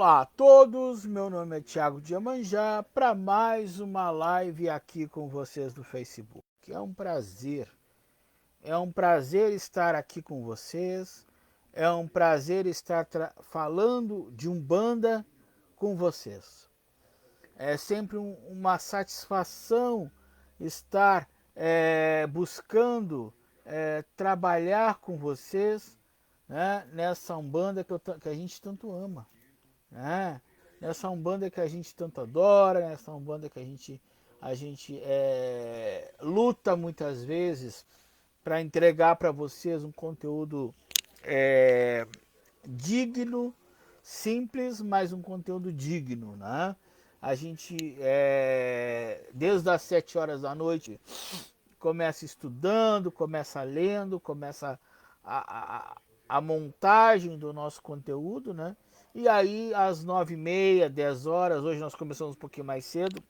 Olá a todos, meu nome é Thiago Diamanjá para mais uma live aqui com vocês no Facebook. É um prazer estar aqui com vocês, é um prazer estar falando de Umbanda com vocês. É sempre uma satisfação estar buscando trabalhar com vocês, né, nessa Umbanda que a gente tanto ama. Né? Nessa Umbanda que a gente tanto adora, nessa Umbanda que a gente luta muitas vezes para entregar para vocês um conteúdo é, digno, simples, mas um conteúdo digno, né? A gente, desde as 7 horas da noite, começa estudando, começa lendo, começa a montagem do nosso conteúdo, né? E aí, às 9h30, 10 horas, hoje nós começamos um pouquinho mais cedo,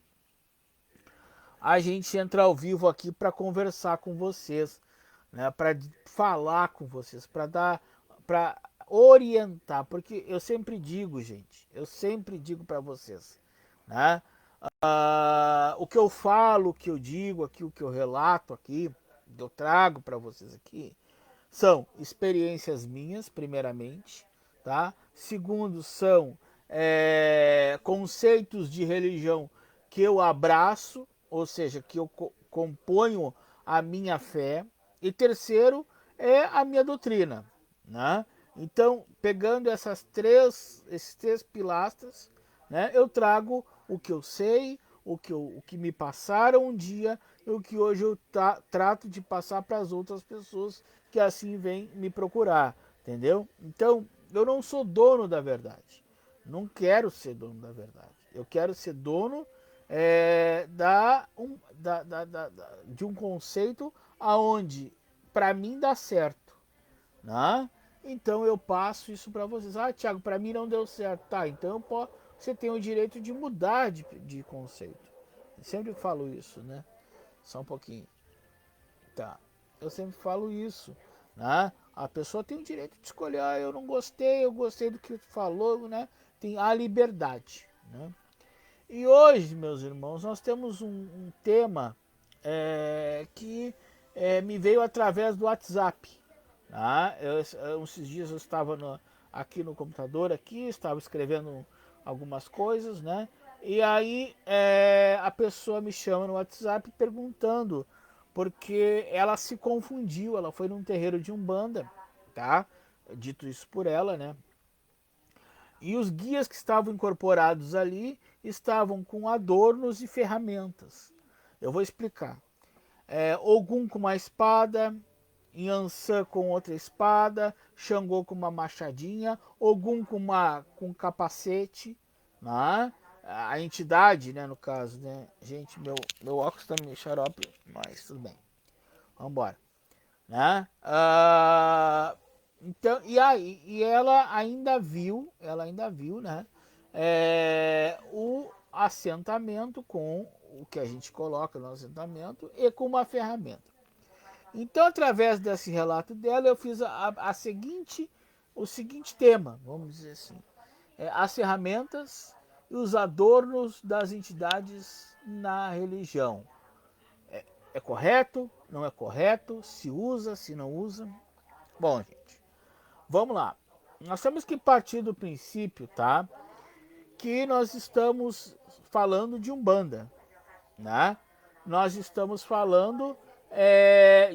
a gente entra ao vivo aqui para conversar com vocês, né? Para falar com vocês, para orientar, porque eu sempre digo, gente, eu sempre digo para vocês, né? O que eu falo, o que eu digo aqui, o que eu relato aqui, que eu trago para vocês aqui, são experiências minhas, primeiramente, tá? Segundo, são conceitos de religião que eu abraço, ou seja, que eu componho a minha fé. E terceiro, é a minha doutrina, né? Então, pegando esses três pilastras, né, eu trago o que eu sei, o que me passaram um dia e o que hoje eu trato de passar para as outras pessoas que assim vêm me procurar, entendeu? Então, eu não sou dono da verdade. Não quero ser dono da verdade. Eu quero ser dono de um conceito aonde para mim dá certo, né? Então eu passo isso para vocês. Ah, Thiago, para mim não deu certo. Tá, então você tem o direito de mudar de conceito. Eu sempre falo isso, né? Só um pouquinho. Tá. Eu sempre falo isso, né? A pessoa tem o direito de escolher. Ah, eu gostei do que tu falou, né? Tem a liberdade, né? E hoje, meus irmãos, nós temos um tema que me veio através do WhatsApp. Tá? Esses dias eu estava aqui no computador, estava escrevendo algumas coisas, né? E aí a pessoa me chama no WhatsApp perguntando, porque ela se confundiu, ela foi num terreiro de Umbanda, tá? Dito isso por ela, né? E os guias que estavam incorporados ali estavam com adornos e ferramentas. Eu vou explicar. Ogum com uma espada, Yansan com outra espada, Xangô com uma machadinha, Ogum com um capacete, né? A entidade, né, no caso, né? Gente, meu óculos tá meio xarope, mas tudo bem. Vamos embora, né? Então, e ela ainda viu, né? O assentamento com o que a gente coloca no assentamento e com uma ferramenta. Então, através desse relato dela, eu fiz o seguinte tema, vamos dizer assim, as ferramentas e os adornos das entidades na religião. É correto? Não é correto? Se usa? Se não usa? Bom, gente, vamos lá. Nós temos que partir do princípio, tá? Que nós estamos falando de Umbanda, né? Nós estamos falando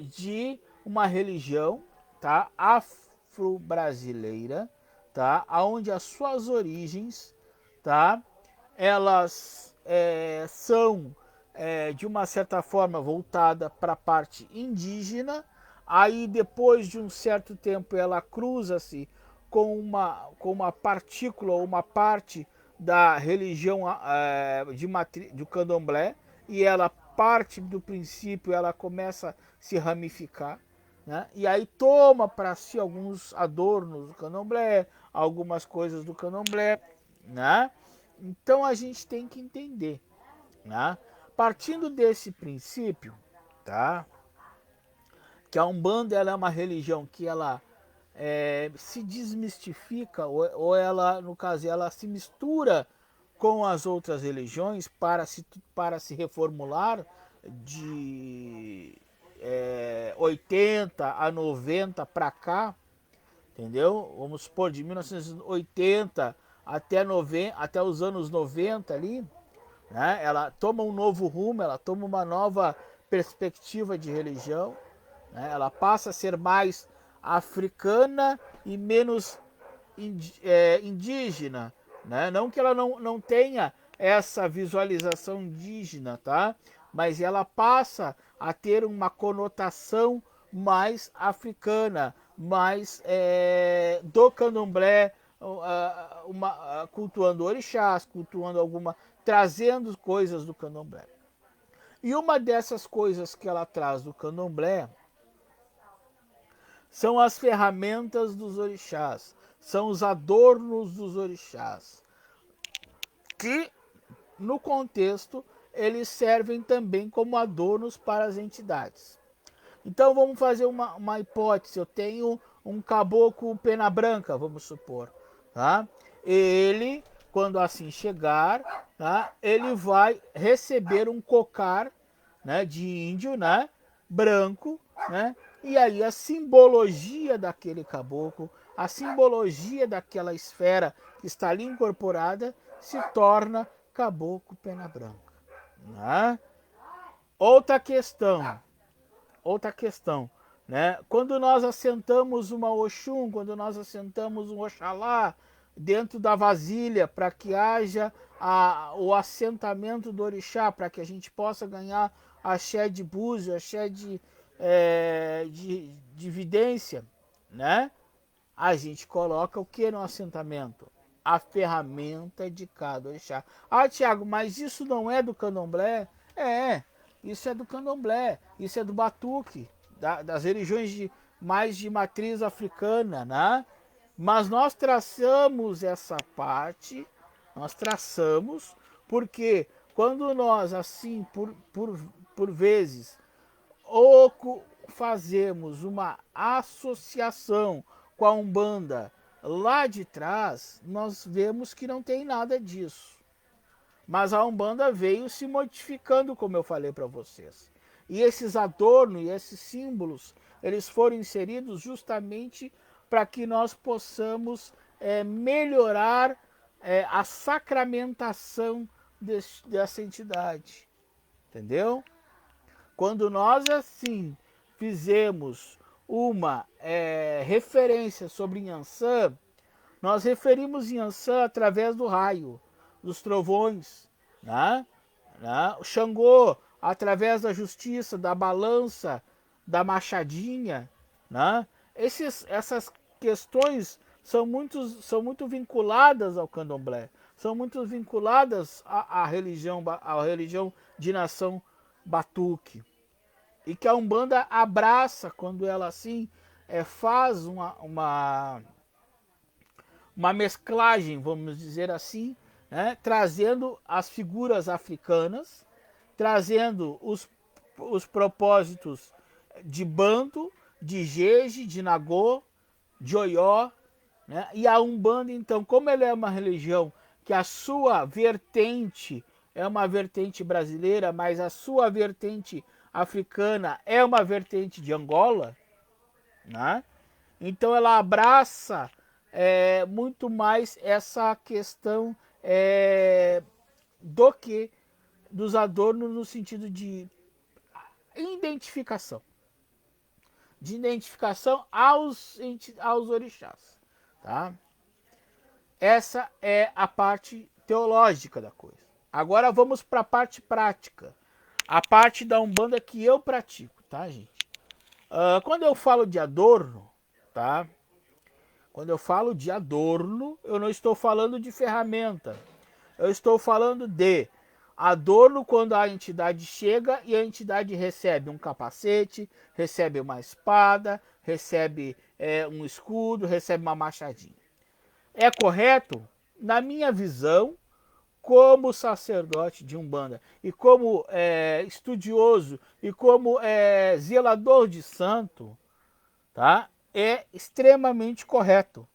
de uma religião, tá? Afro-brasileira, tá? Onde as suas origens, tá? Elas são de uma certa forma voltada para a parte indígena. Aí depois de um certo tempo ela cruza-se com uma partícula ou uma parte da religião do candomblé, e ela parte do princípio, ela começa a se ramificar, né? E aí toma para si alguns adornos do candomblé, algumas coisas do candomblé, né? Então a gente tem que entender, né? Partindo desse princípio, tá? Que a Umbanda ela é uma religião que ela se desmistifica, ou ela, no caso, ela se mistura com as outras religiões para se reformular de 80 a 90 para cá, entendeu? Vamos supor, de 1980 até, até os anos 90 ali, né? Ela toma um novo rumo, ela toma uma nova perspectiva de religião, né? Ela passa a ser mais africana e menos indígena, né? Não que ela não tenha essa visualização indígena, tá? Mas ela passa a ter uma conotação mais africana, mais do candomblé, cultuando orixás, cultuando trazendo coisas do candomblé. E uma dessas coisas que ela traz do candomblé são as ferramentas dos orixás, são os adornos dos orixás, que no contexto eles servem também como adornos para as entidades. Então vamos fazer uma hipótese, eu tenho um caboclo pena branca, vamos supor, tá? Ele, quando assim chegar, tá? Ele vai receber um cocar, né, de índio, né, branco, né? E aí a simbologia daquele caboclo, a simbologia daquela esfera que está ali incorporada, se torna caboclo pena branca, né? Outra questão, né? Quando nós assentamos uma Oxum, quando nós assentamos um Oxalá dentro da vasilha para que haja o assentamento do orixá, para que a gente possa ganhar axé de búzio, axé de vidência, né? A gente coloca o que no assentamento? A ferramenta de cada orixá. Ah, Tiago, mas isso não é do candomblé? Isso é do candomblé, isso é do batuque, das religiões mais de matriz africana, né? Mas nós traçamos essa parte, porque quando nós, assim, por vezes, ou fazemos uma associação com a Umbanda lá de trás, nós vemos que não tem nada disso. Mas a Umbanda veio se modificando, como eu falei para vocês. E esses adornos e esses símbolos, eles foram inseridos justamente para que nós possamos melhorar a sacramentação dessa entidade. Entendeu? Quando nós, assim, fizemos uma referência sobre Inhansã, nós referimos Inhansã através do raio, dos trovões, né? O Xangô, através da justiça, da balança, da machadinha, né? Essas questões são muito vinculadas ao candomblé, são muito vinculadas à religião de nação batuque. E que a Umbanda abraça quando ela assim faz uma mesclagem, vamos dizer assim, né, trazendo as figuras africanas, trazendo os propósitos de Banto, de Jeje, de Nagô, de Oió, né? E a Umbanda, então, como ela é uma religião que a sua vertente é uma vertente brasileira, mas a sua vertente africana é uma vertente de Angola, né? Então ela abraça muito mais essa questão do que dos adornos no sentido de identificação. De identificação aos orixás. Tá? Essa é a parte teológica da coisa. Agora vamos para a parte prática. A parte da Umbanda que eu pratico, tá, gente? Quando eu falo de adorno, tá? Quando eu falo de adorno, eu não estou falando de ferramenta. Eu estou falando de adorno quando a entidade chega e a entidade recebe um capacete, recebe uma espada, recebe um escudo, recebe uma machadinha. É correto? Na minha visão, como sacerdote de Umbanda e como estudioso e como zelador de santo, tá? é extremamente correto,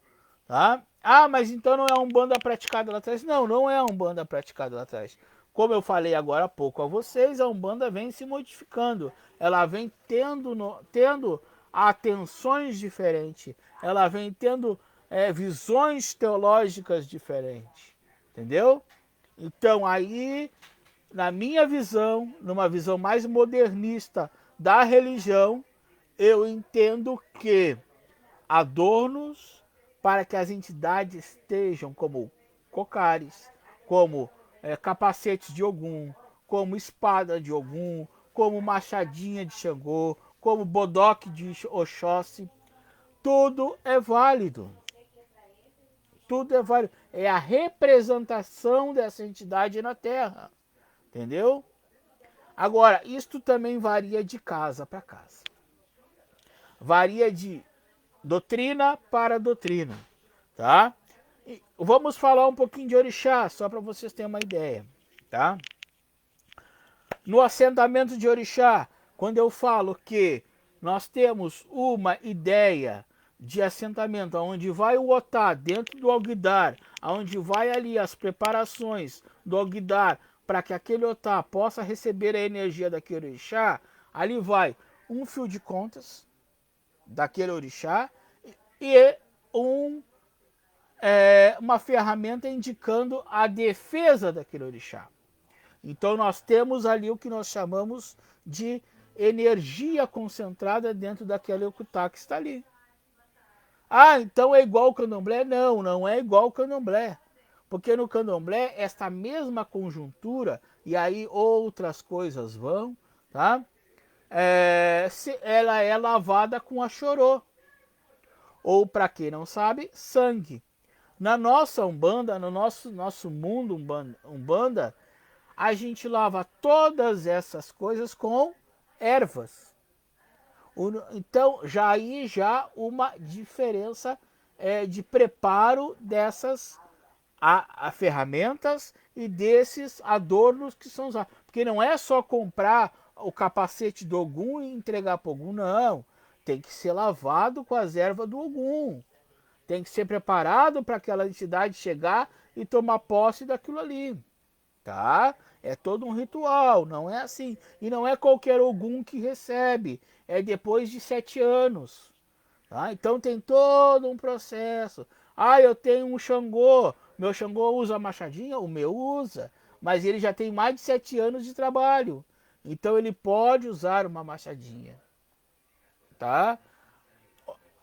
tá? Ah, mas então não é a Umbanda praticada lá atrás? Não, não é a Umbanda praticada lá atrás. Como eu falei agora há pouco a vocês, a Umbanda vem se modificando. Ela vem tendo atenções diferentes. Ela vem tendo visões teológicas diferentes. Entendeu? Então aí, na minha visão, numa visão mais modernista da religião, eu entendo que adornos para que as entidades estejam como cocares, como capacetes de Ogum, como espada de Ogum, como machadinha de Xangô, como bodoque de Oxóssi. Tudo é válido. Tudo é válido. É a representação dessa entidade na Terra. Entendeu? Agora, isto também varia de casa para casa. Varia de doutrina para doutrina, tá? E vamos falar um pouquinho de orixá, só para vocês terem uma ideia, tá? No assentamento de orixá, quando eu falo que nós temos uma ideia de assentamento, onde vai o otá dentro do alguidar, onde vai ali as preparações do alguidar para que aquele otá possa receber a energia daquele orixá, ali vai um fio de contas daquele orixá e uma ferramenta indicando a defesa daquele orixá. Então nós temos ali o que nós chamamos de energia concentrada dentro daquele okutá que está ali. Ah, então é igual ao candomblé? Não, não é igual ao candomblé. Porque no candomblé, esta mesma conjuntura, e aí outras coisas vão, tá? Ela é lavada com a chorô. Ou, para quem não sabe, sangue. Na nossa Umbanda, no nosso mundo Umbanda, a gente lava todas essas coisas com ervas. Então, já uma diferença de preparo dessas ferramentas e desses adornos que são usados. Porque não é só comprar o capacete do Ogum e entregar para o Ogum, não. Tem que ser lavado com as ervas do Ogum. Tem que ser preparado para aquela entidade chegar e tomar posse daquilo ali, tá? É todo um ritual, não é assim. E não é qualquer Ogum que recebe, é depois de 7 anos. Tá? Então tem todo um processo. Ah, eu tenho um Xangô, meu Xangô usa machadinha? O meu usa, mas ele já tem mais de 7 anos de trabalho. Então ele pode usar uma machadinha, tá?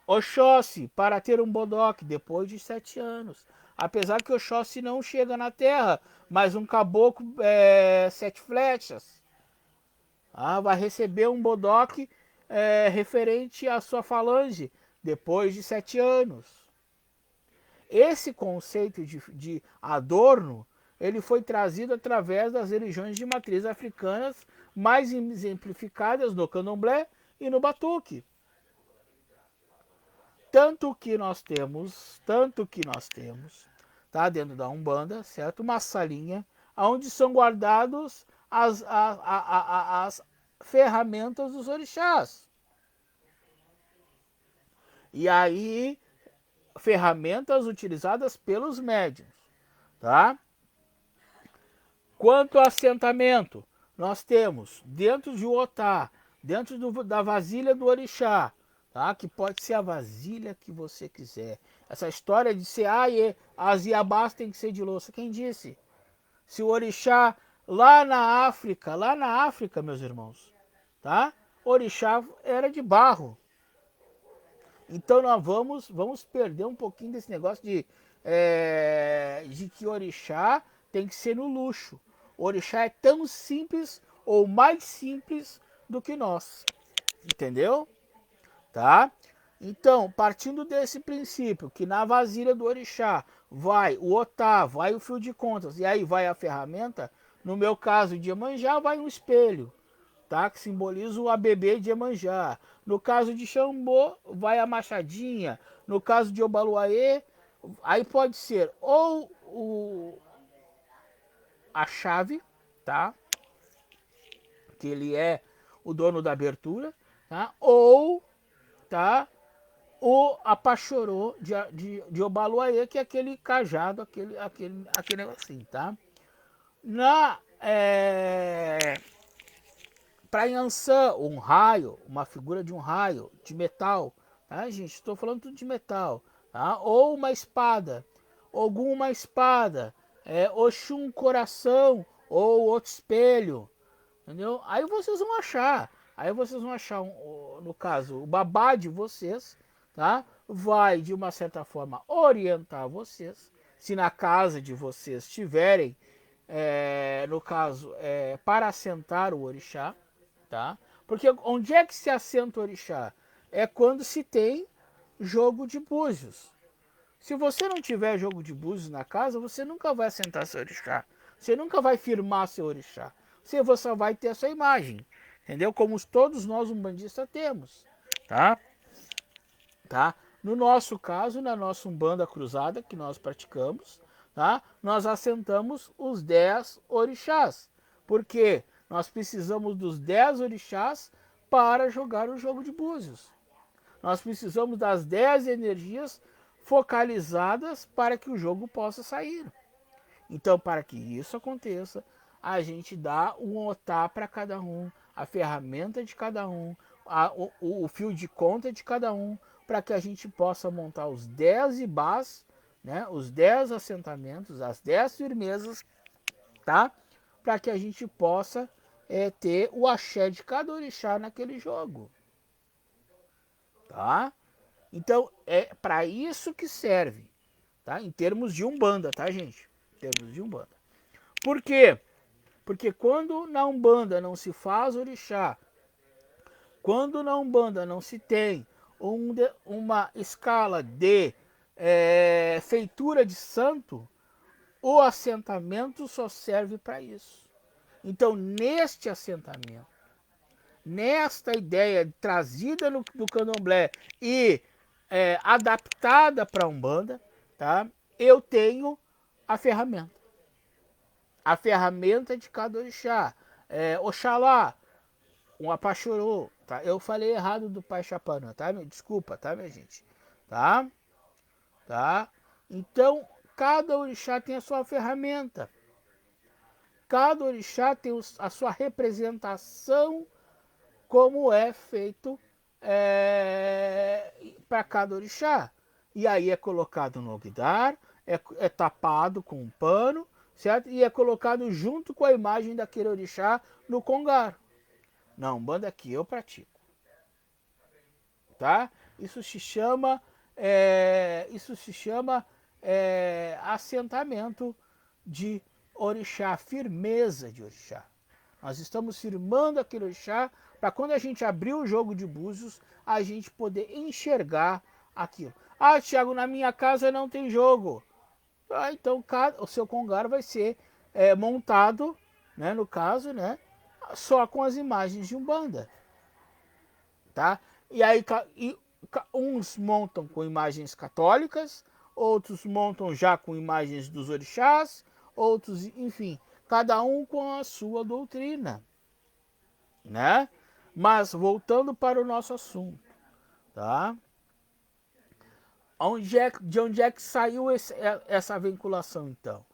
Oxóssi, para ter um bodoque, depois de 7 anos. Apesar que Oxóssi não chega na terra, mas um caboclo 7 flechas vai receber um bodoque referente à sua falange, depois de 7 anos. Esse conceito de adorno, ele foi trazido através das religiões de matriz africanas, mais exemplificadas no candomblé e no batuque. Tanto que nós temos, tá, dentro da Umbanda, certo? Uma salinha onde são guardados as ferramentas dos orixás. E aí, ferramentas utilizadas pelos médiuns, tá? Quanto ao assentamento, nós temos dentro de otá, dentro da vasilha do orixá, tá? Que pode ser a vasilha que você quiser. Essa história de ser, as iabás tem que ser de louça, quem disse? Se o orixá lá na África, meus irmãos, tá? O orixá era de barro. Então nós vamos perder um pouquinho desse negócio de que orixá tem que ser no luxo. O orixá é tão simples ou mais simples do que nós. Entendeu? Tá? Então, partindo desse princípio, que na vasilha do orixá vai o otá, vai o fio de contas, e aí vai a ferramenta, no meu caso de Iemanjá vai um espelho, tá? Que simboliza o ABB de Iemanjá. No caso de Xambô, vai a machadinha. No caso de Obaluayê, aí pode ser ou a chave, tá? Que ele é o dono da abertura, tá? Ou, tá? o Apachorô de Obaluayê, que é aquele cajado, aquele negocinho, tá? Para Yansan, um raio, uma figura de um raio de metal, tá, gente? Estou falando tudo de metal, tá? Ou uma espada, alguma espada, Oxum coração ou outro espelho, entendeu? Aí vocês vão achar, no caso, o babá de vocês, tá? Vai de uma certa forma orientar vocês, se na casa de vocês tiverem, no caso, para assentar o orixá, tá? Porque onde é que se assenta o orixá? É quando se tem jogo de búzios. Se você não tiver jogo de búzios na casa, você nunca vai assentar seu orixá. Você nunca vai firmar seu orixá. Você só vai ter a sua imagem. Entendeu? Como todos nós umbandistas temos. Tá? Tá? No nosso caso, na nossa Umbanda Cruzada, que nós praticamos, tá? Nós assentamos os 10 orixás. Por quê? Nós precisamos dos 10 orixás para jogar o jogo de búzios. Nós precisamos das 10 energias focalizadas para que o jogo possa sair. Então, para que isso aconteça, a gente dá um otá para cada um, a ferramenta de cada um, o fio de conta de cada um, para que a gente possa montar os 10 ibás, né, os 10 assentamentos, as 10 firmezas, tá? Para que a gente possa ter o axé de cada orixá naquele jogo. Tá? Então, é para isso que serve, tá? Em termos de Umbanda, tá, gente? Em termos de Umbanda. Por quê? Porque quando na Umbanda não se faz orixá, quando na Umbanda não se tem uma escala de feitura de santo, o assentamento só serve para isso. Então, neste assentamento, nesta ideia trazida do candomblé e adaptada para a Umbanda, tá? Eu tenho a ferramenta. A ferramenta de cada orixá. Oxalá, um Apachorô, tá? Eu falei errado do Pai Chapanã, tá? Desculpa, tá, minha gente? Tá? Tá? Então, cada orixá tem a sua ferramenta. Cada orixá tem a sua representação, como é feito para cada orixá. E aí é colocado no Ogdar, é tapado com um pano, certo? E é colocado junto com a imagem daquele orixá no Congar. Na Umbanda que eu pratico. Tá? Isso se chama assentamento de orixá, firmeza de orixá. Nós estamos firmando aquele orixá para quando a gente abrir o jogo de búzios, a gente poder enxergar aquilo. Ah, Thiago, na minha casa não tem jogo. Ah, então o seu Congar vai ser montado, né, no caso, né, só com as imagens de Umbanda. Tá? E aí uns montam com imagens católicas, outros montam já com imagens dos orixás, outros, enfim, cada um com a sua doutrina, né? Mas voltando para o nosso assunto, tá? De onde é que saiu essa vinculação, então?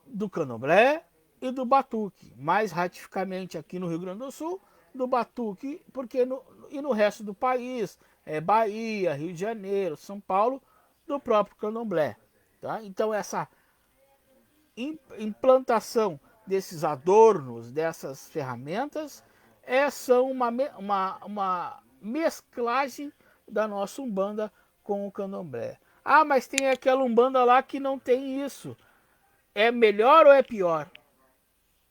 Do Candomblé e do Batuque, mais ratificamente aqui no Rio Grande do Sul, do Batuque, porque no resto do país, Bahia, Rio de Janeiro, São Paulo, do próprio Candomblé. Tá? Então essa implantação desses adornos, dessas ferramentas, são uma mesclagem da nossa Umbanda com o Candomblé. Ah, mas tem aquela Umbanda lá que não tem isso. É melhor ou é pior?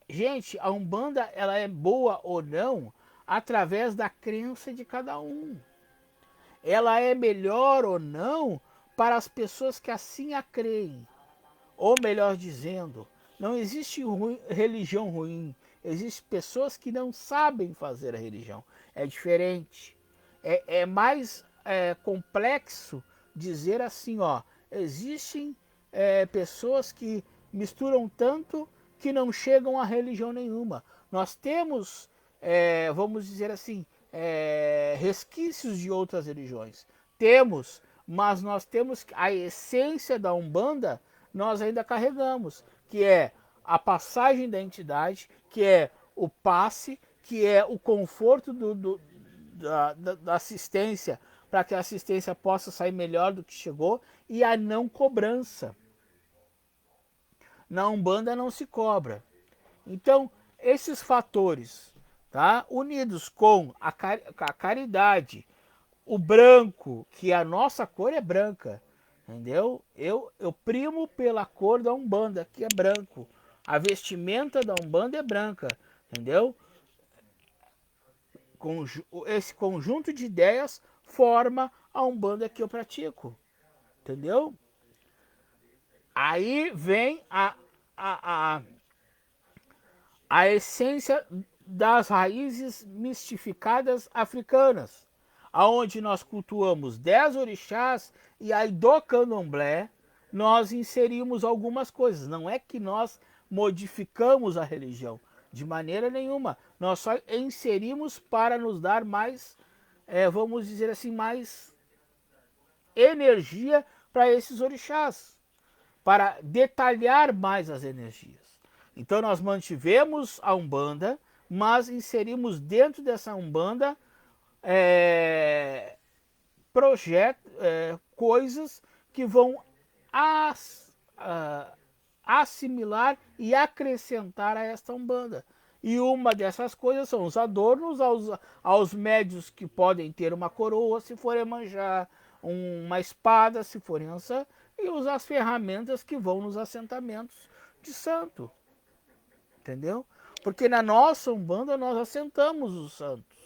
Gente, a Umbanda ela é boa ou não através da crença de cada um. Ela é melhor ou não para as pessoas que assim a creem. Ou melhor dizendo, não existe religião ruim. Existem pessoas que não sabem fazer a religião. É diferente. É mais complexo dizer assim, ó. Existem pessoas que misturam tanto que não chegam a religião nenhuma. Nós temos, vamos dizer assim, resquícios de outras religiões. Temos, mas nós temos a essência da Umbanda, nós ainda carregamos, que é a passagem da entidade, que é o passe, que é o conforto da assistência, para que a assistência possa sair melhor do que chegou, e a não cobrança. Na Umbanda não se cobra. Então, esses fatores, tá, unidos com a caridade, o branco, que a nossa cor é branca, entendeu? Eu primo pela cor da Umbanda, que é branco. A vestimenta da Umbanda é branca, entendeu? Esse conjunto de ideias forma a Umbanda que eu pratico, entendeu? Aí vem a essência das raízes mistificadas africanas, aonde nós cultuamos 10 orixás, e aí do candomblé nós inserimos algumas coisas. Não é que nós modificamos a religião, de maneira nenhuma. Nós só inserimos para nos dar mais, vamos dizer assim, mais energia para esses orixás, para detalhar mais as energias. Então nós mantivemos a Umbanda, mas inserimos dentro dessa Umbanda coisas que vão assimilar e acrescentar a esta Umbanda. E uma dessas coisas são os adornos aos médios, que podem ter uma coroa, se forem manjar, uma espada, se forem ançã, e usar as ferramentas que vão nos assentamentos de santo. Entendeu? Porque na nossa Umbanda nós assentamos os santos.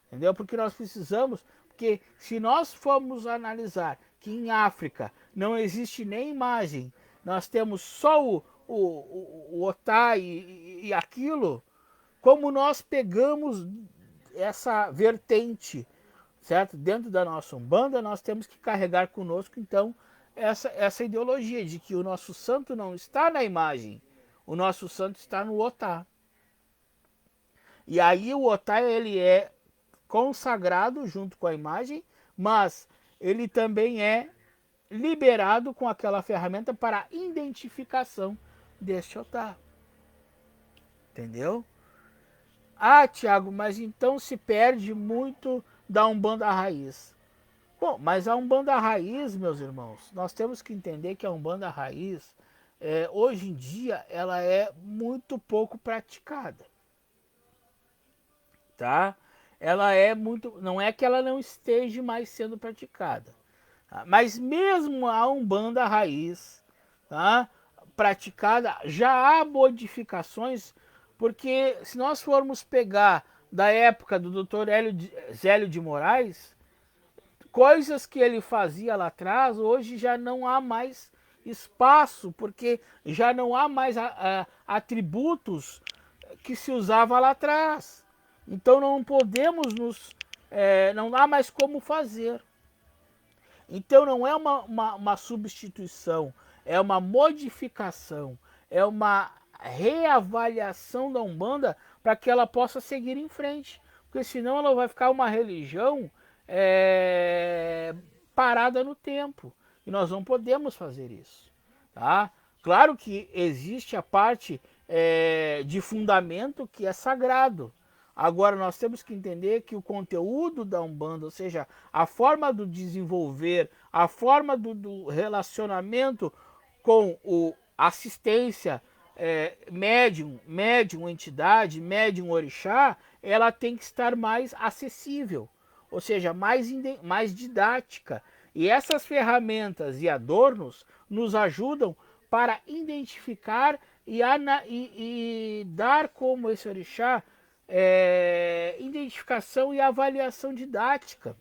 Entendeu? Porque nós precisamos, porque se nós formos analisar que em África não existe nem imagem, nós temos só o Otá e aquilo, como nós pegamos essa vertente, certo? Dentro da nossa Umbanda, nós temos que carregar conosco, então, essa ideologia de que o nosso santo não está na imagem, o nosso santo está no Otá. E aí o Otá, ele é consagrado junto com a imagem, mas ele também é liberado com aquela ferramenta para a identificação deste Otá. Entendeu? Ah, Tiago, mas então se perde muito da Umbanda raiz. Bom, mas a Umbanda raiz, meus irmãos, nós temos que entender que a Umbanda raiz, hoje em dia, ela é muito pouco praticada. Tá? Ela é muito... Não é que ela não esteja mais sendo praticada. Tá? Mas mesmo a Umbanda raiz, tá, praticada, já há modificações, porque se nós formos pegar da época do Dr. Zélio de Moraes, coisas que ele fazia lá atrás, hoje já não há mais espaço, porque já não há mais atributos que se usava lá atrás. Então não podemos não há mais como fazer. Então não é uma substituição, é uma modificação, é uma reavaliação da Umbanda para que ela possa seguir em frente. Porque senão ela vai ficar uma religião parada no tempo. E nós não podemos fazer isso. Tá? Claro que existe a parte de fundamento que é sagrado. Agora nós temos que entender que o conteúdo da Umbanda, ou seja, a forma do desenvolver, a forma do relacionamento com o assistência, médium, entidade, médium, orixá, ela tem que estar mais acessível, ou seja, mais didática. E essas ferramentas e adornos nos ajudam para identificar e dar como esse orixá identificação e avaliação didática.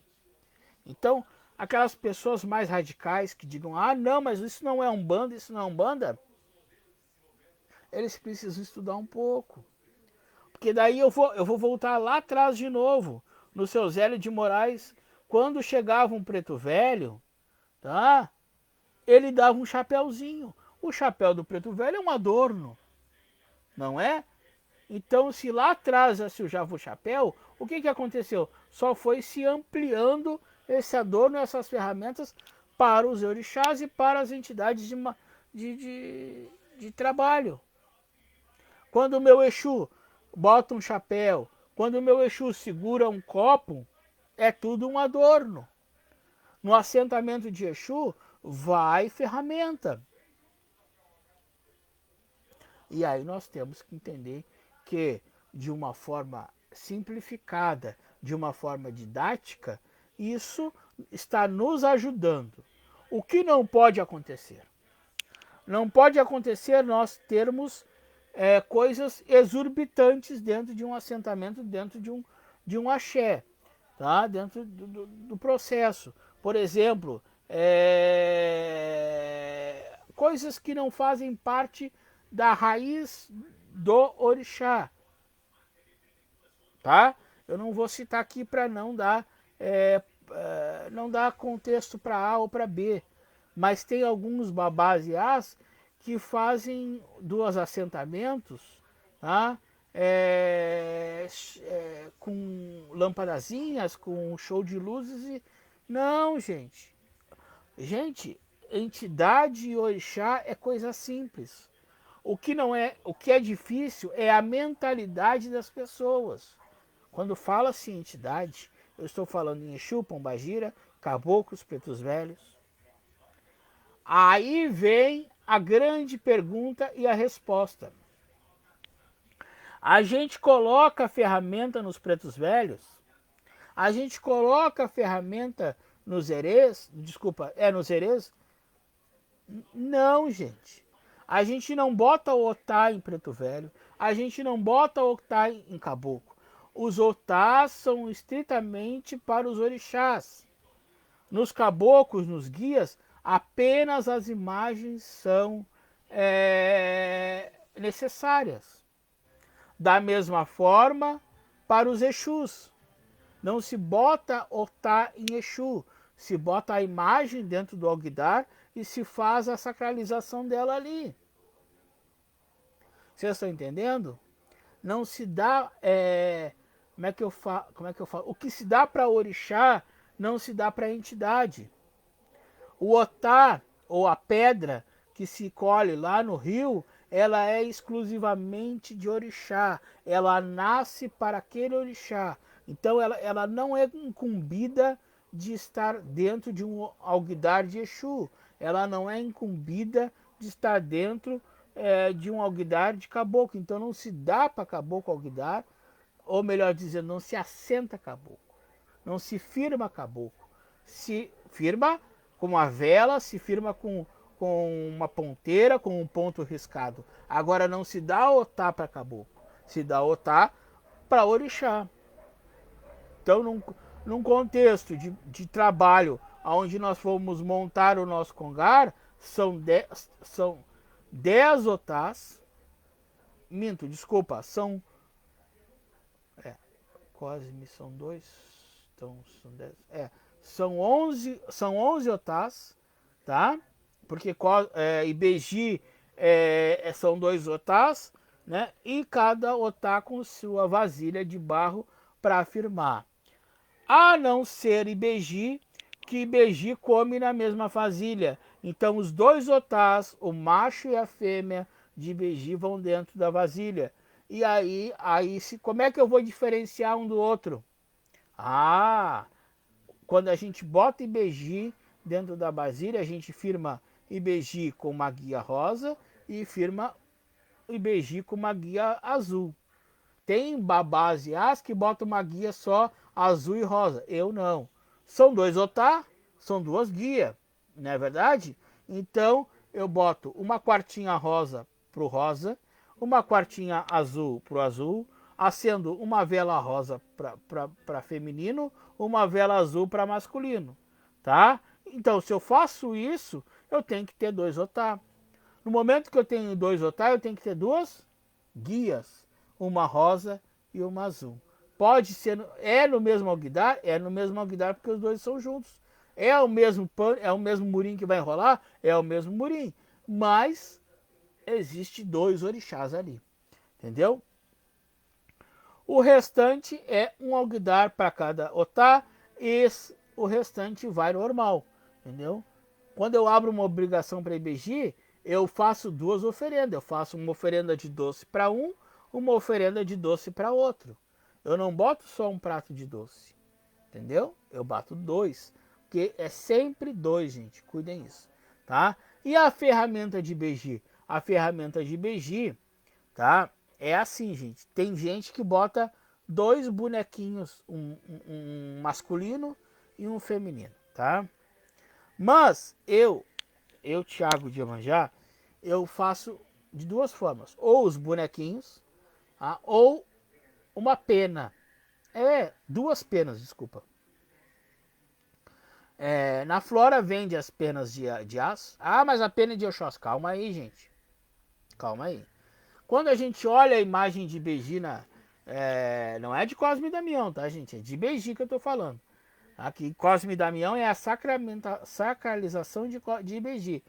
Então, aquelas pessoas mais radicais que digam, ah, não, mas isso não é Umbanda, isso não é Umbanda, eles precisam estudar um pouco. Porque daí eu vou voltar lá atrás de novo, no seu Zélio de Moraes, quando chegava um preto velho, tá? Ele dava um chapéuzinho. O chapéu do preto velho é um adorno, não é? Então, se lá atrás já se usava o chapéu, o que aconteceu? Só foi se ampliando esse adorno, essas ferramentas para os orixás e para as entidades de trabalho. Quando o meu Exu bota um chapéu, quando o meu Exu segura um copo, é tudo um adorno. No assentamento de Exu, vai ferramenta. E aí nós temos que entender que, de uma forma simplificada, de uma forma didática, isso está nos ajudando. O que não pode acontecer? Não pode acontecer nós termos coisas exorbitantes dentro de um assentamento, dentro de um axé, tá? Dentro do processo. Por exemplo, coisas que não fazem parte da raiz do orixá, tá? Eu não vou citar aqui para não dar contexto para A ou para B, mas tem alguns babás e as que fazem dos assentamentos, tá? Com lampadazinhas, com show de luzes e não, gente. Gente, entidade e orixá é coisa simples. O que é difícil é a mentalidade das pessoas. Quando fala-se em entidade, eu estou falando em Exu, Pombagira, caboclos, pretos velhos. Aí vem a grande pergunta e a resposta. A gente coloca a ferramenta nos pretos velhos, a gente coloca a ferramenta nos herês, nos herês? Não, gente. A gente não bota o otá em preto velho, a gente não bota o otá em caboclo. Os otás são estritamente para os orixás. Nos caboclos, nos guias, apenas as imagens são necessárias. Da mesma forma, para os Exus. Não se bota otá em Exu, se bota a imagem dentro do alguidar e se faz a sacralização dela ali. Vocês estão entendendo? Não se dá... como é que eu falo? O que se dá para orixá, não se dá para entidade. O otá, ou a pedra que se colhe lá no rio, ela é exclusivamente de orixá. Ela nasce para aquele orixá. Então ela não é incumbida de estar dentro de um alguidar de Exu. Ela não é incumbida de estar dentro de um alguidar de caboclo. Então não se dá para caboclo alguidar, ou melhor dizendo, não se assenta caboclo. Não se firma caboclo. Se firma com uma vela, se firma com uma ponteira, com um ponto riscado. Agora não se dá otá para caboclo, se dá otá para orixá. Então, num contexto de trabalho onde nós fomos montar o nosso congar, são 10 otás. Minto, desculpa, são... Cosme são 2, então são 10. São 11 otás, tá? Porque Ibeji são 2 otás, né? E cada otá com sua vasilha de barro para afirmar. A não ser Ibeji, que Ibeji come na mesma vasilha. Então os 2 otás, o macho e a fêmea de Ibeji, vão dentro da vasilha. E aí como é que eu vou diferenciar um do outro? Quando a gente bota Ibeji dentro da vasilha, a gente firma Ibeji com uma guia rosa e firma Ibeji com uma guia azul. Tem babás e as que botam uma guia só azul e rosa. Eu não. São 2 otá, são 2 guias, não é verdade? Então eu boto uma quartinha rosa pro rosa, uma quartinha azul pro azul, acendo uma vela rosa para feminino, uma vela azul para masculino, tá? Então, se eu faço isso, eu tenho que ter 2 otá. No momento que eu tenho 2 otá, eu tenho que ter 2 guias, uma rosa e uma azul. Pode ser, no mesmo alguidar? É no mesmo alguidar porque os 2 são juntos. É o mesmo murim que vai enrolar? É o mesmo murim, mas existe 2 orixás ali, entendeu? O restante é um alguidar para cada otá e o restante vai normal, entendeu? Quando eu abro uma obrigação para IBG, eu faço duas oferendas. Eu faço uma oferenda de doce para um, uma oferenda de doce para outro. Eu não boto só um prato de doce, entendeu? Eu bato dois, porque é sempre dois, gente. Cuidem isso, tá? E a ferramenta de IBG? A ferramenta de IBG, tá? É assim, gente. Tem gente que bota dois bonequinhos, um masculino e um feminino, tá? Mas Thiago de Iemanjá, eu faço de duas formas. Ou os bonequinhos, tá? Ou uma pena. Duas penas, desculpa. Na Flora vende as penas de aço. Ah, mas a pena é de Oxóssi. Calma aí, gente. Calma aí. Quando a gente olha a imagem de Begina, não é de Cosme e Damião, tá, gente? É de Beji que eu tô falando. Aqui, Cosme e Damião é a sacralização de Beji.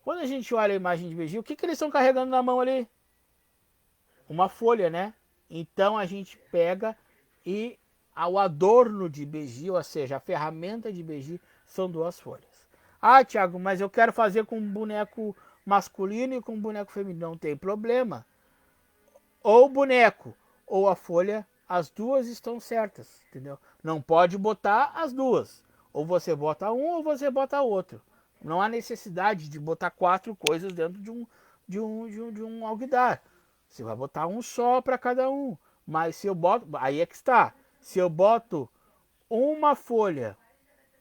Quando a gente olha a imagem de Beji, o que eles estão carregando na mão ali? Uma folha, né? Então a gente pega e o adorno de Beji, ou seja, a ferramenta de Beji, são duas folhas. Ah, Thiago, mas eu quero fazer com um boneco masculino e com um boneco feminino. Não tem problema. Ou o boneco ou a folha, as duas estão certas, entendeu? Não pode botar as duas. Ou você bota um ou você bota outro. Não há necessidade de botar quatro coisas dentro de um alguidar. Você vai botar um só para cada um. Mas se eu boto. Aí é que está. Se eu boto uma folha,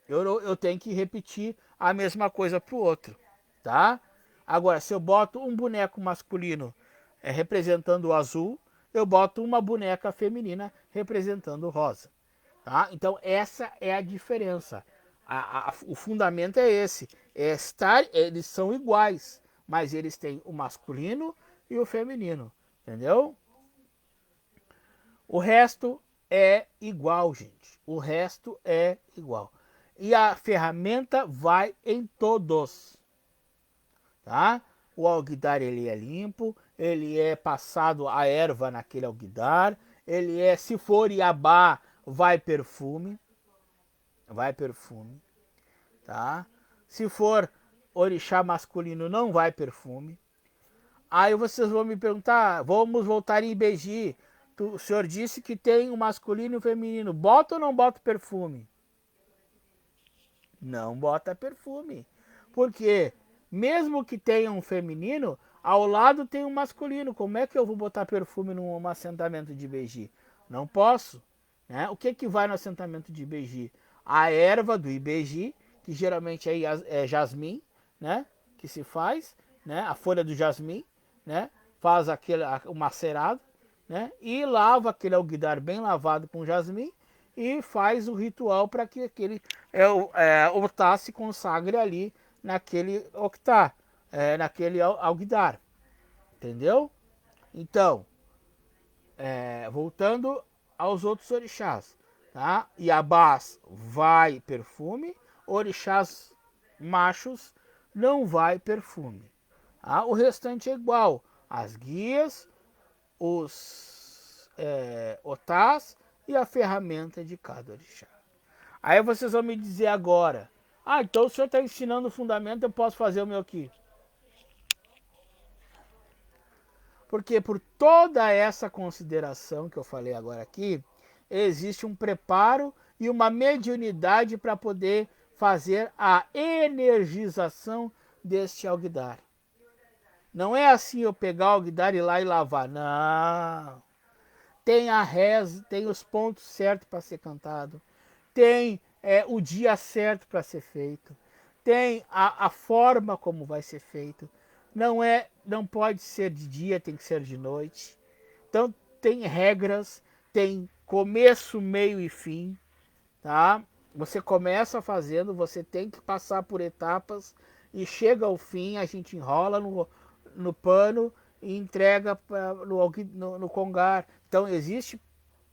eu tenho que repetir a mesma coisa para o outro. Tá? Agora, se eu boto um boneco masculino representando o azul, eu boto uma boneca feminina representando o rosa. Tá? Então, essa é a diferença. O fundamento é esse. Eles são iguais, mas eles têm o masculino e o feminino. Entendeu? O resto é igual, gente. O resto é igual. E a ferramenta vai em todos. Tá? O alguidar ele é limpo, ele é passado a erva naquele alguidar, se for iabá, vai perfume, tá? Se for orixá masculino, não vai perfume. Aí vocês vão me perguntar, vamos voltar em Ibeji. O senhor disse que tem o masculino e o feminino. Bota ou não bota perfume? Não bota perfume. Por quê? Mesmo que tenha um feminino, ao lado tem um masculino. Como é que eu vou botar perfume num assentamento de Ibeji? Não posso. Né? O que vai no assentamento de Ibeji? A erva do Ibeji, que geralmente é jasmim, né? Que se faz, né? A folha do jasmim, né? Faz o macerado, né? E lava aquele alguidar bem lavado com jasmim e faz o ritual para que aquele otá se consagre ali naquele octá, naquele alguidar. Entendeu? Então, voltando aos outros orixás. Tá? Iabás vai perfume, orixás machos não vai perfume. Tá? O restante é igual. As guias, os otás e a ferramenta de cada orixá. Aí vocês vão me dizer agora, então o senhor está ensinando o fundamento, eu posso fazer o meu aqui. Porque por toda essa consideração que eu falei agora aqui, existe um preparo e uma mediunidade para poder fazer a energização deste alguidar. Não é assim eu pegar o alguidar e ir lá e lavar. Não. Tem a reza, tem os pontos certos para ser cantado. Tem o dia certo para ser feito. Tem a forma como vai ser feito. Não pode ser de dia, tem que ser de noite. Então tem regras, tem começo, meio e fim, tá? Você começa fazendo, você tem que passar por etapas e chega ao fim, a gente enrola no pano e entrega no congar. Então existe,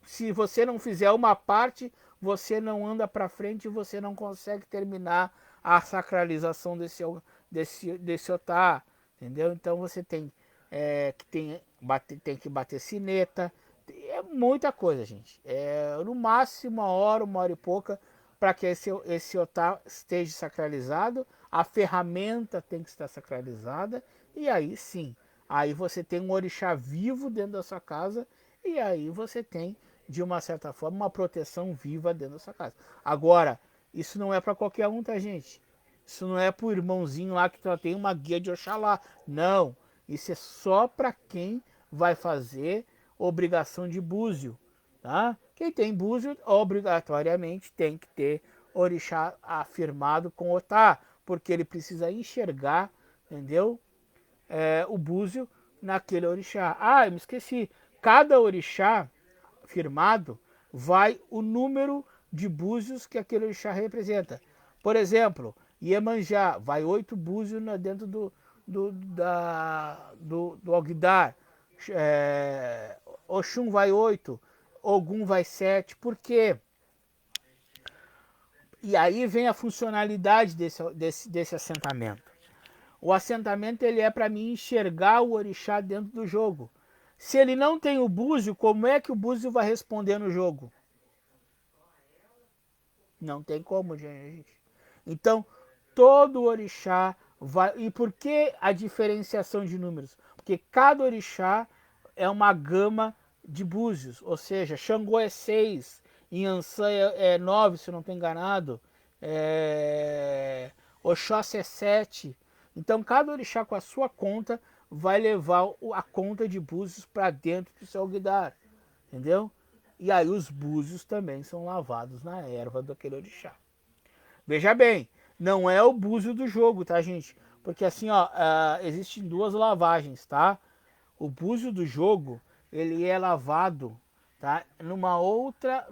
se você não fizer uma parte, você não anda para frente e você não consegue terminar a sacralização desse otá, entendeu? Então você tem que bater sineta, é muita coisa, gente. No máximo uma hora e pouca, para que esse otá esteja sacralizado, a ferramenta tem que estar sacralizada, e aí sim, aí você tem um orixá vivo dentro da sua casa, e aí você tem, de uma certa forma, uma proteção viva dentro da sua casa. Agora, isso não é para qualquer um, tá, gente? Isso não é pro irmãozinho lá que tem uma guia de Oxalá. Não, isso é só para quem vai fazer obrigação de búzio, tá? Quem tem búzio, obrigatoriamente tem que ter orixá afirmado com otá, porque ele precisa enxergar, entendeu? O búzio naquele orixá. Ah, eu me esqueci. Cada orixá firmado vai o número de búzios que aquele orixá representa. Por exemplo, Iemanjá vai 8 búzios dentro do Alguidar. Oxum vai 8, Ogum vai 7. Por quê? E aí vem a funcionalidade desse assentamento. O assentamento ele é para mim enxergar o orixá dentro do jogo. Se ele não tem o búzio, como é que o búzio vai responder no jogo? Não tem como, gente. Então, todo orixá vai... E por que a diferenciação de números? Porque cada orixá é uma gama de búzios. Ou seja, Xangô é 6, Inhansã é 9, se eu não estou enganado. Oxóssi é 7. Então, cada orixá com a sua conta vai levar a conta de búzios para dentro do seu Alguidar. Entendeu? E aí os búzios também são lavados na erva daquele orixá. Veja bem, não é o búzio do jogo, tá, gente? Porque assim, ó, existem duas lavagens, tá? O búzio do jogo, ele é lavado, tá? Numa outra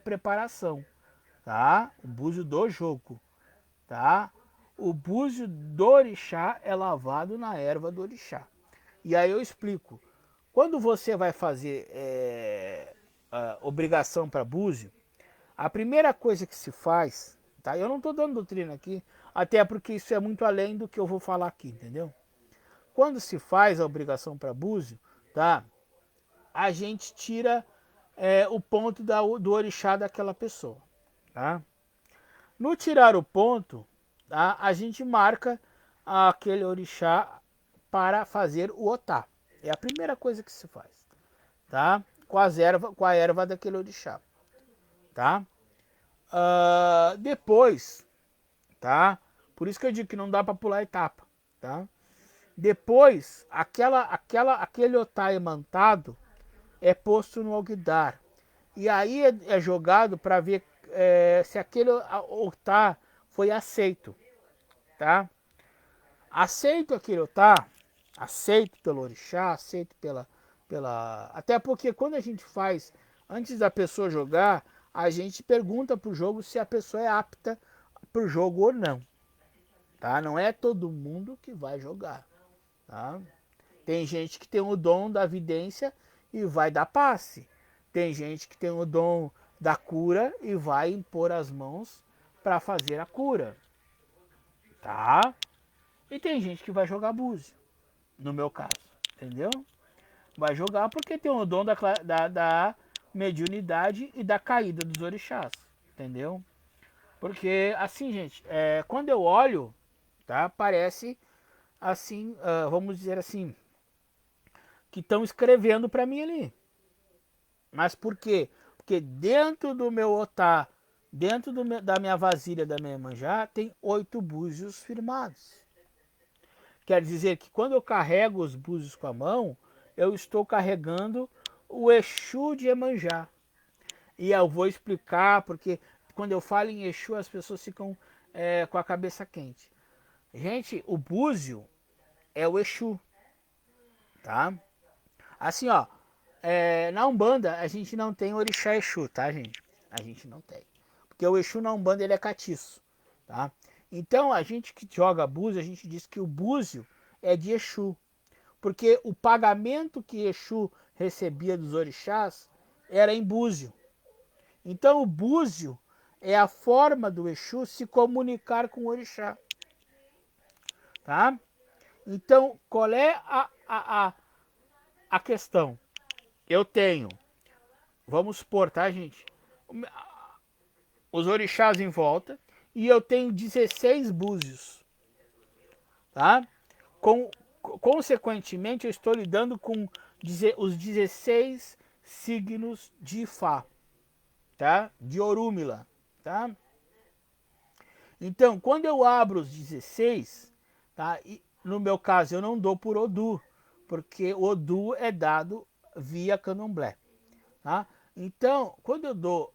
preparação, tá? O búzio do jogo, tá? O búzio do orixá é lavado na erva do orixá. E aí eu explico. Quando você vai fazer obrigação para búzio, a primeira coisa que se faz, tá? Eu não estou dando doutrina aqui, até porque isso é muito além do que eu vou falar aqui, entendeu? Quando se faz a obrigação para búzio, tá? A gente tira o ponto do orixá daquela pessoa, tá? No tirar o ponto, tá? A gente marca aquele orixá para fazer o otá. É a primeira coisa que se faz, tá? Com a erva daquele orixá, tá? Depois, tá? Por isso que eu digo que não dá para pular etapa, tá? Depois, aquele otá imantado é posto no alguidar. E aí é jogado para ver se aquele otá foi aceito, tá? Aceito aquele otá, aceito pelo orixá, aceito até porque quando a gente faz, antes da pessoa jogar, a gente pergunta pro jogo se a pessoa é apta pro jogo ou não, tá? Não é todo mundo que vai jogar, tá? Tem gente que tem o dom da vidência e vai dar passe. Tem gente que tem o dom da cura e vai impor as mãos para fazer a cura, tá? E tem gente que vai jogar búzio, no meu caso, entendeu? Vai jogar porque tem o dom da mediunidade e da caída dos orixás, entendeu? Porque, assim, gente, quando eu olho, tá? Parece, assim, vamos dizer assim, que estão escrevendo para mim ali. Mas por quê? Porque dentro do meu otá, dentro da minha vasilha, da minha Iemanjá, tem 8 búzios firmados. Quer dizer que quando eu carrego os búzios com a mão, eu estou carregando o Exu de Iemanjá. E eu vou explicar, porque quando eu falo em Exu, as pessoas ficam com a cabeça quente. Gente, o búzio é o Exu, tá? Assim, ó, na Umbanda a gente não tem orixá Exu, tá, gente? A gente não tem. Porque o Exu na Umbanda ele é catiço, tá? Então a gente que joga búzio, a gente diz que o búzio é de Exu. Porque o pagamento que Exu recebia dos orixás era em búzio. Então o búzio é a forma do Exu se comunicar com o orixá. Tá? Então, qual é a questão? Eu tenho, vamos supor, tá, gente? os orixás em volta, e eu tenho 16 búzios, tá? Consequentemente, eu estou lidando com os 16 signos de Ifá, tá? De Orúmila, tá? Então, quando eu abro os 16, tá? E no meu caso, eu não dou por Odu, porque o Odu é dado via candomblé, tá? Então, quando eu dou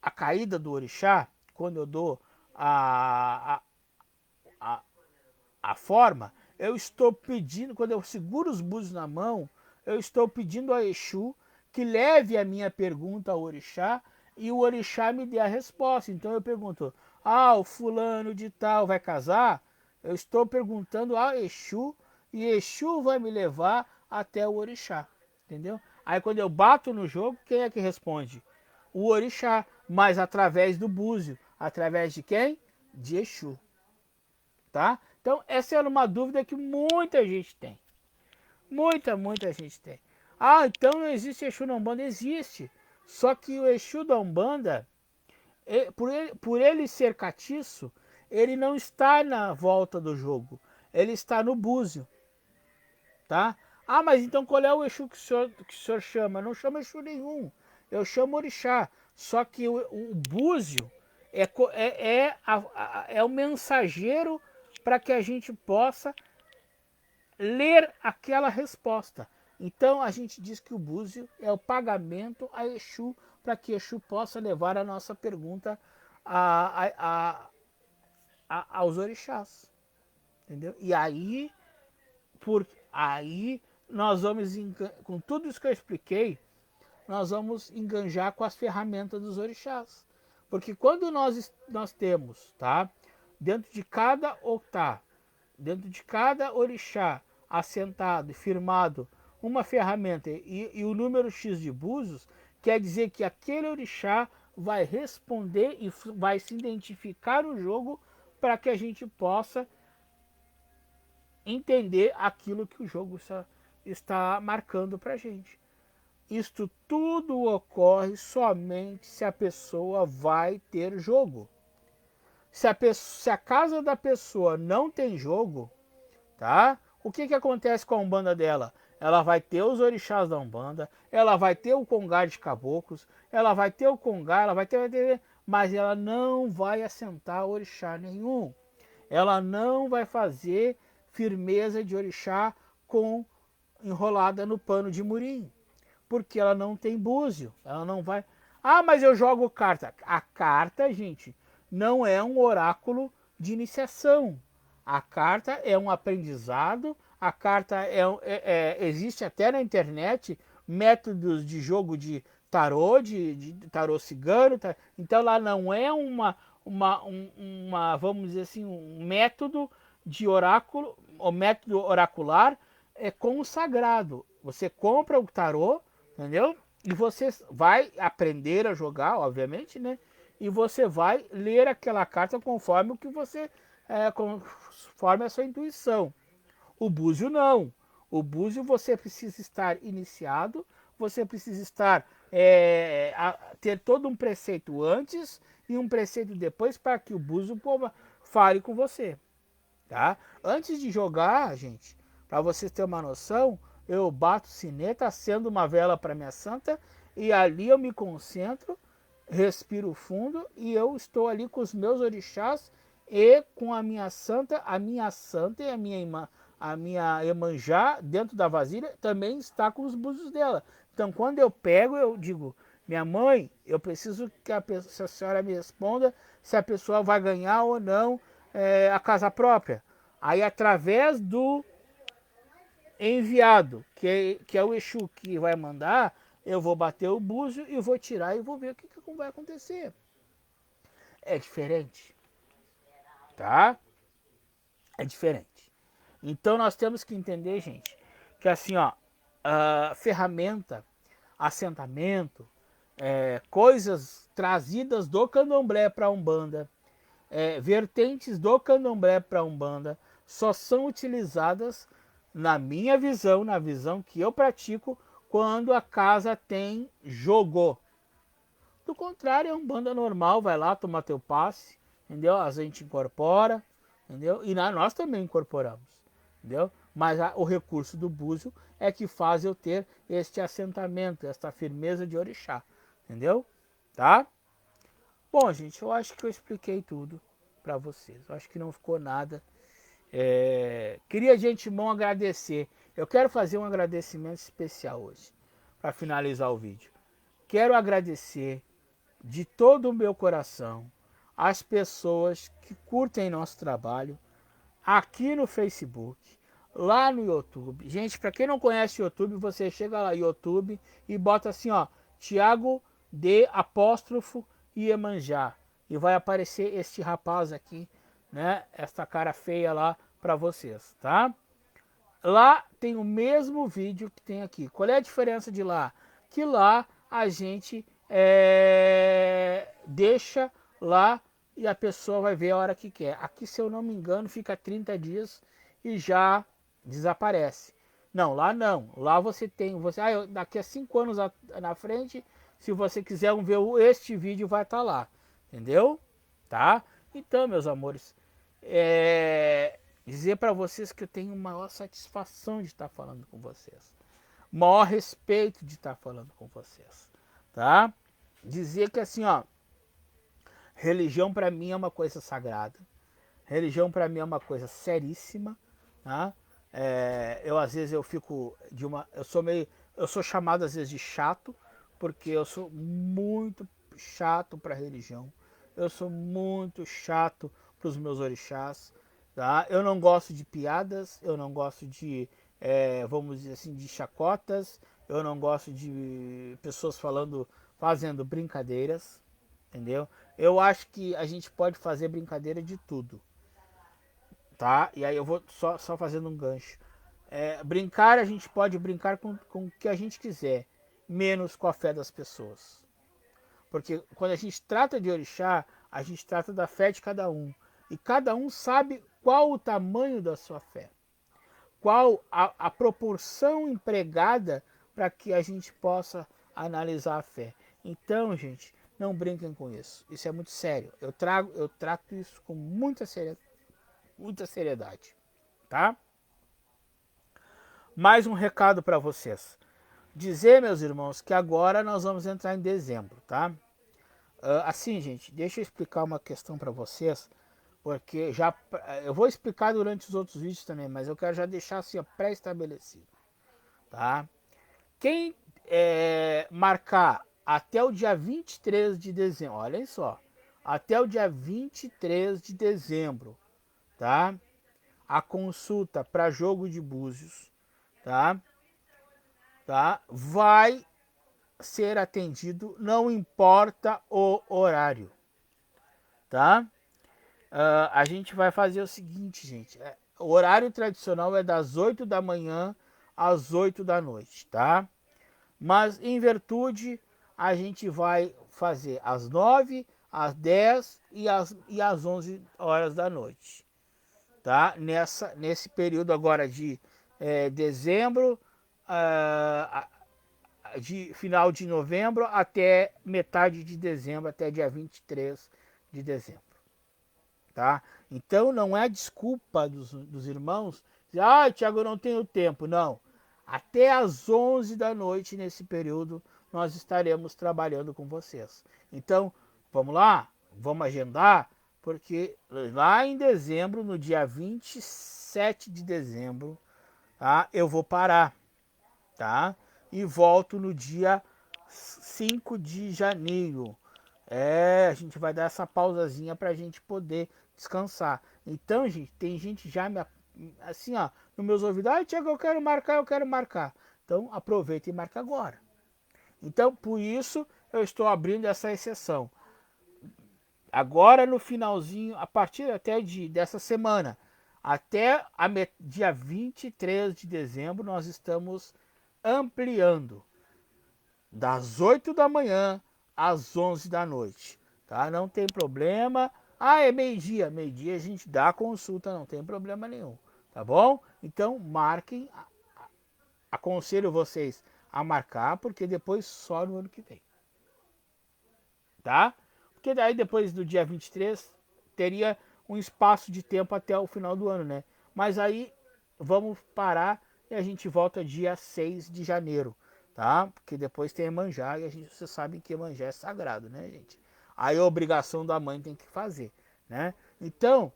a caída do orixá, quando eu dou a, a forma, eu estou pedindo, quando eu seguro os búzios na mão, eu estou pedindo a Exu que leve a minha pergunta ao orixá e o orixá me dê a resposta. Então eu pergunto, o fulano de tal vai casar? Eu estou perguntando a Exu e Exu vai me levar até o orixá, entendeu? Aí quando eu bato no jogo, quem é que responde? O orixá, mas através do búzio. Através de quem? De Exu, tá? Então, essa era uma dúvida que muita gente tem. Muita gente tem. Então não existe Exu na Umbanda? Existe. Só que o Exu da Umbanda, por ele ser catiço, ele não está na volta do jogo. Ele está no búzio, tá? Mas então qual é o Exu que o senhor chama? Não chama Exu nenhum. Eu chamo Orixá. Só que o búzio é o mensageiro para que a gente possa ler aquela resposta. Então a gente diz que o búzio é o pagamento a Exu para que Exu possa levar a nossa pergunta aos orixás. Entendeu? E aí, aí nós vamos, com tudo isso que eu expliquei, nós vamos enganjar com as ferramentas dos orixás. Porque quando nós temos, tá, dentro de cada otá, dentro de cada orixá assentado e firmado uma ferramenta e o número X de búzios, quer dizer que aquele orixá vai responder e vai se identificar no jogo para que a gente possa entender aquilo que o jogo está marcando para a gente. Isto tudo ocorre somente se a pessoa vai ter jogo. Se a casa da pessoa não tem jogo, tá? O que acontece com a Umbanda dela? Ela vai ter os orixás da Umbanda, ela vai ter o congá de caboclos, ela vai ter o congá, ela vai ter, mas ela não vai assentar orixá nenhum. Ela não vai fazer firmeza de orixá enrolada no pano de murim, porque ela não tem búzio, ela não vai... mas eu jogo carta. A carta, gente, não é um oráculo de iniciação. A carta é um aprendizado, a carta existe até na internet métodos de jogo de tarô, de tarô cigano, então lá não é vamos dizer assim, um método de oráculo, o método oracular é consagrado. Você compra o tarô, entendeu? E você vai aprender a jogar, obviamente, né? E você vai ler aquela carta conforme o que você conforme a sua intuição. O búzio não. O búzio você precisa estar iniciado, você precisa estar ter todo um preceito antes e um preceito depois para que o búzio fale com você, tá? Antes de jogar, gente, para vocês terem uma noção, eu bato sineta, acendo uma vela para minha santa e ali eu me concentro, respiro fundo e eu estou ali com os meus orixás e com a minha santa e a minha Iemanjá dentro da vasilha também está com os búzios dela. Então quando eu pego, eu digo, minha mãe, eu preciso que a senhora me responda se a pessoa vai ganhar ou não a casa própria. Aí através do enviado, que é o Exu que vai mandar, eu vou bater o búzio e vou tirar e vou ver o que vai acontecer. É diferente, tá? É diferente. Então nós temos que entender, gente, que assim, ferramenta, assentamento, coisas trazidas do candomblé para a Umbanda, vertentes do candomblé para a Umbanda, só são utilizadas, na minha visão, na visão que eu pratico, quando a casa tem jogo. Do contrário, é um banda normal, vai lá tomar teu passe, entendeu? A gente incorpora, entendeu? E nós também incorporamos, entendeu? Mas o recurso do búzio é que faz eu ter este assentamento, esta firmeza de orixá, entendeu? Tá? Bom, gente, eu acho que eu expliquei tudo para vocês. Eu acho que não ficou nada. Queria de antemão agradecer. Eu quero fazer um agradecimento especial hoje, para finalizar o vídeo. Quero agradecer de todo o meu coração as pessoas que curtem nosso trabalho aqui no Facebook, lá no YouTube. Gente, para quem não conhece o YouTube, você chega lá no YouTube e bota assim, ó, Thiago de apóstrofo Iemanjá, e vai aparecer este rapaz aqui, né? Esta cara feia lá para vocês, tá? Lá tem o mesmo vídeo que tem aqui. Qual é a diferença de lá? Que lá a gente deixa lá e a pessoa vai ver a hora que quer. Aqui, se eu não me engano, fica 30 dias e já desaparece. Não, lá não. Lá você tem, daqui a 5 anos na frente, se você quiser ver este vídeo, vai estar lá. Entendeu? Tá? Então, meus amores, dizer para vocês que eu tenho maior satisfação de estar falando com vocês. Maior respeito de estar falando com vocês. Tá? Dizer que assim, ó, religião para mim é uma coisa sagrada. Religião para mim é uma coisa seríssima, tá? Eu às vezes eu fico eu sou chamado às vezes de chato, porque eu sou muito chato para religião. Eu sou muito chato para os meus orixás, tá? Eu não gosto de piadas, eu não gosto de, vamos dizer assim, de chacotas, eu não gosto de pessoas fazendo brincadeiras, entendeu? Eu acho que a gente pode fazer brincadeira de tudo, tá? E aí eu vou só fazendo um gancho. Brincar, a gente pode brincar com o que a gente quiser, menos com a fé das pessoas. Porque quando a gente trata de orixá, a gente trata da fé de cada um. E cada um sabe qual o tamanho da sua fé. Qual a proporção empregada para que a gente possa analisar a fé. Então, gente, não brinquem com isso. Isso é muito sério. Eu trato isso com muita seriedade, tá? Mais um recado para vocês. Dizer, meus irmãos, que agora nós vamos entrar em dezembro, tá? Assim, gente, deixa eu explicar uma questão para vocês, porque eu vou explicar durante os outros vídeos também, mas eu quero já deixar assim pré-estabelecido, tá? Quem marcar até o dia 23 de dezembro, olhem só, até o dia 23 de dezembro, tá? A consulta para jogo de búzios, tá? Vai ser atendido, não importa o horário, tá? A gente vai fazer o seguinte, gente. O horário tradicional é das 8 da manhã às 8 da noite, tá? Mas em virtude, a gente vai fazer às 9, às 10 e às 11 horas da noite, tá? Nesse período agora de dezembro, de final de novembro até metade de dezembro, até dia 23 de dezembro. Tá? Então não é desculpa dos irmãos, Thiago, eu não tenho tempo. Não. Até às 11 da noite, nesse período, nós estaremos trabalhando com vocês. Então, vamos lá, vamos agendar, porque lá em dezembro, no dia 27 de dezembro, tá? Eu vou parar, tá? E volto no dia 5 de janeiro. A gente vai dar essa pausazinha para a gente poder descansar. Então, gente, tem gente já assim, ó, nos meus ouvidos, Thiago, eu quero marcar. Então, aproveita e marca agora. Então, por isso, eu estou abrindo essa exceção. Agora, no finalzinho, a partir até dessa semana, até dia 23 de dezembro, nós estamos ampliando das 8 da manhã às 11 da noite, tá? Não tem problema. É meio-dia. Meio-dia a gente dá a consulta, não tem problema nenhum, tá bom? Então, marquem. Aconselho vocês a marcar, porque depois só no ano que vem. tá? Porque daí depois do dia 23 teria um espaço de tempo até o final do ano, né? Mas aí vamos parar e a gente volta dia 6 de janeiro, tá? Porque depois tem Iemanjá e a gente, vocês sabem que Iemanjá é sagrado, né, gente? Aí a obrigação da mãe tem que fazer, né? Então,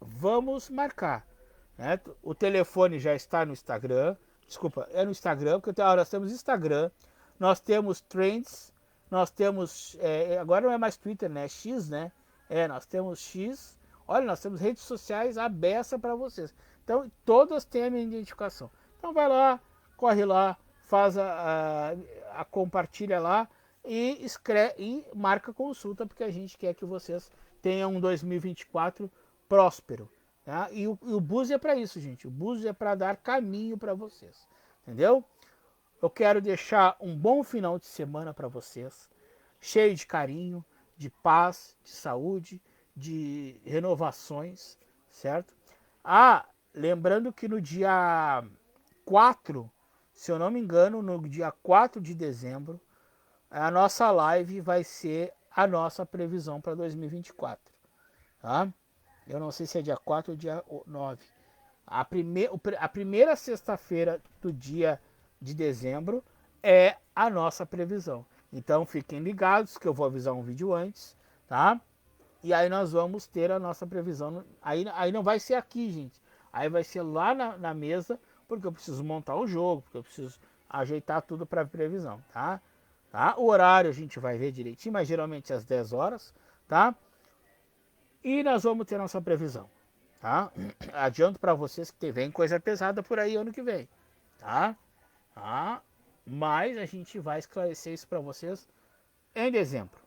vamos marcar, né? O telefone já está no Instagram. Desculpa, é no Instagram, porque nós temos Instagram, nós temos Trends, nós temos. Agora não é mais Twitter, né? É X, né? Nós temos X. Olha, nós temos redes sociais abertas para vocês. Então, todas têm a minha identificação. Então, vai lá, corre lá, faz a compartilha lá e escreve e marca consulta, porque a gente quer que vocês tenham um 2024 próspero. Tá? E o Búzios é para isso, gente. O Búzios é para dar caminho para vocês. Entendeu? Eu quero deixar um bom final de semana para vocês, cheio de carinho, de paz, de saúde, de renovações, certo? Lembrando que no dia 4, se eu não me engano, no dia 4 de dezembro, a nossa live vai ser a nossa previsão para 2024, tá? Eu não sei se é dia 4 ou dia 9. A primeira sexta-feira do dia de dezembro é a nossa previsão. Então fiquem ligados que eu vou avisar um vídeo antes, tá? E aí nós vamos ter a nossa previsão. Aí não vai ser aqui, gente. Aí vai ser lá na mesa, porque eu preciso montar o jogo, porque eu preciso ajeitar tudo para previsão, tá? O horário a gente vai ver direitinho, mas geralmente às 10 horas, tá? E nós vamos ter nossa previsão, tá? Adianto para vocês que vem coisa pesada por aí ano que vem, tá? Mas a gente vai esclarecer isso para vocês em dezembro,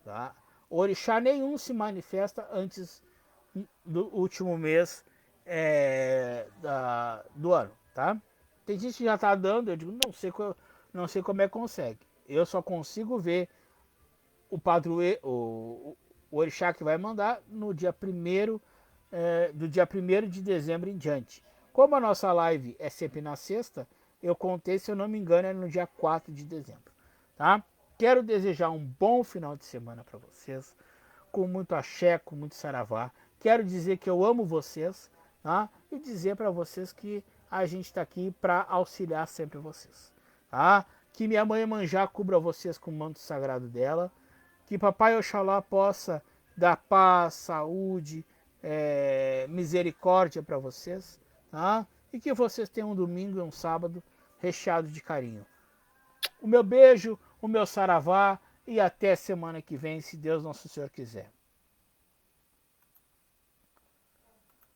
tá? Orixá nenhum se manifesta antes do último mês do ano, tá? Tem gente que já tá dando, eu digo, não sei como é que consegue. Eu só consigo ver o padroeiro, o orixá que vai mandar no dia 1º, do dia 1º de dezembro em diante. Como a nossa live é sempre na sexta, eu contei, se eu não me engano, é no dia 4 de dezembro, tá? Quero desejar um bom final de semana para vocês, com muito axé, com muito saravá. Quero dizer que eu amo vocês, tá? E dizer para vocês que a gente está aqui para auxiliar sempre vocês, tá? Que minha mãe Manjá cubra vocês com o manto sagrado dela. Que Papai Oxalá possa dar paz, saúde, misericórdia para vocês, tá? E que vocês tenham um domingo e um sábado recheado de carinho. O meu beijo, o meu saravá e até semana que vem, se Deus Nosso Senhor quiser.